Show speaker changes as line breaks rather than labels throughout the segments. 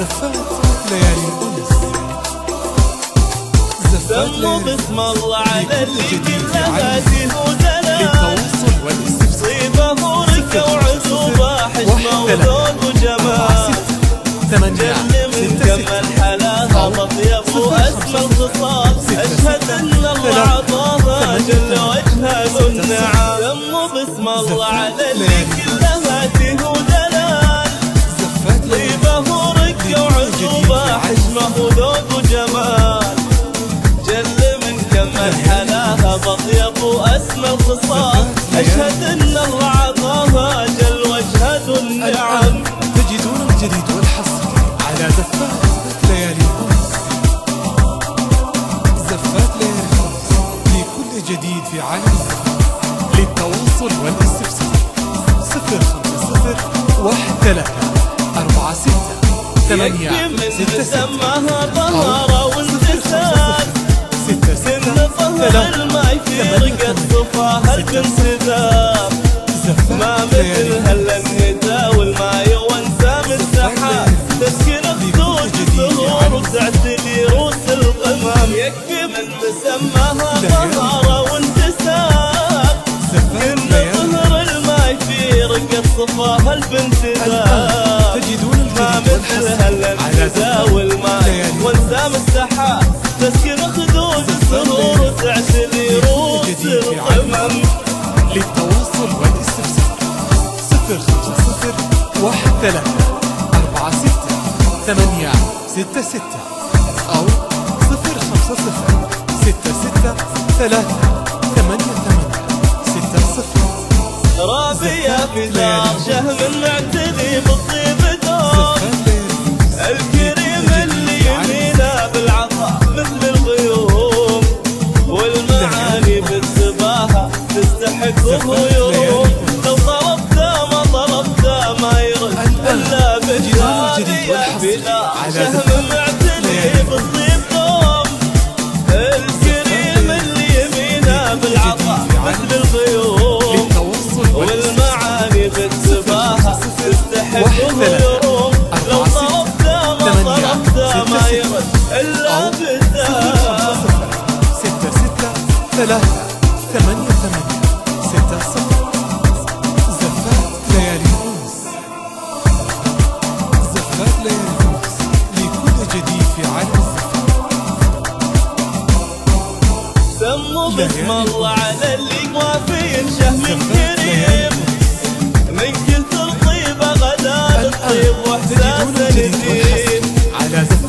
زفات ليالي الأنس. زفات ليالي
بسم الله على اللي كلها تهودنا
للتواصل والاستفسار.
طيبة ورقة وعزوبة حشمة وذوق وجمال. جل من كمل حلاها مطيب وأسمى الخصال. أشهد أن الله عطاها جل وجهها ذو النعم. بسم الله على اللي كلها تهودنا طيبة ورقة وعزوبة حشمة وذوق وجمال. جل من كمل حلاها مطيب وأسمى الخصال. أشهد أن الله عطاها جل وجهها ذو النعم.
تجدون الجديد والحصر على زفات ليالي الأنس. زفات ليالي الأنس لكل جديد في عالم الزفات. للتواصل والاستفسار 050 13 46 8 6
سماها طهارة وانتساب. سن طهر ما يفيرق الصفاها الانسداب. ما مثلها الا الندى والماي وانسام السحاب. تسكن خدود الزهور وتعتلي روس الغمام. يكفي من مسماها طهارة وانتساب. سن طهر الماي يفيرق الصفاها الانسداب. ما مثلها الا الندى والماي وانسام السحاب. تسكن خدود الزهور وتعتلي روس الغمام.
للتواصل والاستفسار 050 13 46 8 66 أو 050 66 3 8 60.
رابية في دار شهم معتدي بالطيب دوم. الكريم اللي يمينه بالعطاء مثل الغيوم. والمعاني بالسباحة تستحقه يروم. لو طلبته ما طلبته ما يرد إلا بالشهادية. في دار شهم معتدي بالطيب دوم. الكريم اللي يمينه بالعطاء مثل الغيوم. والمعاني بالسباحة تستحقه يروم. لو طلبته ما طلبته ما يرد إلا بالدام.
66 3 8 60. زفات ليالي الأنس. زفات ليالي الأنس لكل جديد في عالم الزفات.
سموا بسم الله على اللي وافي شهم كريم. من كثر طيبة غدا للطيب واحساس الدين.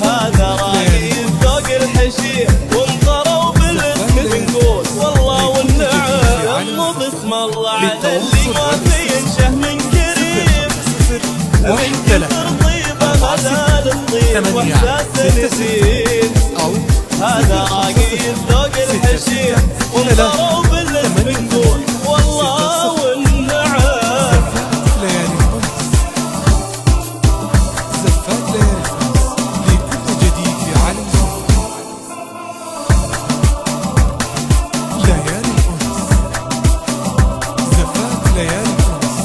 هذا راقي فوق الحشير وانطروا بالاسم نقول والله والنعم. سموا بسم الله على اللي وافي شهم كريم. من كثر طيبة غدا للطيب واحساس الدين. هذا راقي فوق الحشير وانطروا بالاسم نقول والله والنعم.
زفات ليالي الأنس. زفات ليالي الأنس لكل جديد في عالم الزفات. ليالي الأنس. زفات ليالي الأنس.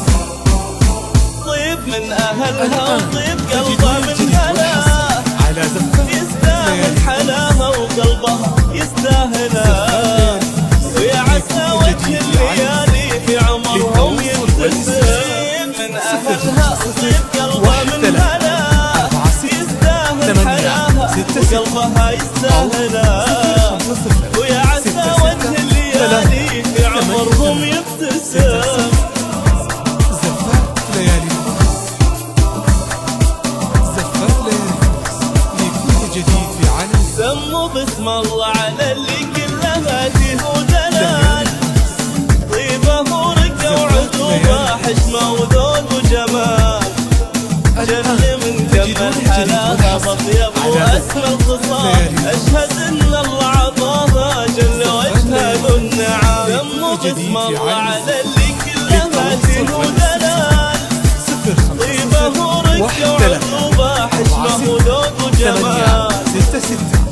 طيب من أهلها وطيب قلبها من هلاها.
على زفات
يستاهل حلاها وقلبها يستاهلها. ويا عسى وجه الليالي في عمرهم يبتسم. من أهلها وطيب قلبها من هلاها. يستاهل حلاها وقلبها يستاهلها. ويا عسى وجه الليالي في عمرهم يبتسم.
زفات ليالي الأنس. زفات ليالي الأنس لكل جديد في عالم
سموا بسم الله على اللي كلها تهودنا. طيبة ورقة وعذوبة حشمة وذوق وجمال. جل من كمل حلاها مطيب وأسمى الخصال. أشهد أن الله عطاها جل وجهها ذو النعم. سموا بسم الله على اللي كلها تهودنا. طيبة ورقة وعذوبة حشمة وذوق وجمال.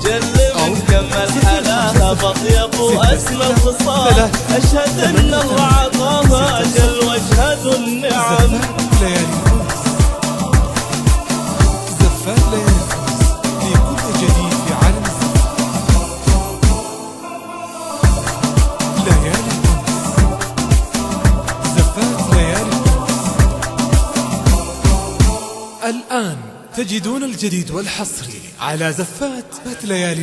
جل من كمل حلاها مطيب وأسمى الخصال. أشهد أن الله عطاها جل وجهها ذو النعم.
زفات ليالي الأنس. زفات ليالي تجدون الجديد والحصري على زفات ليالي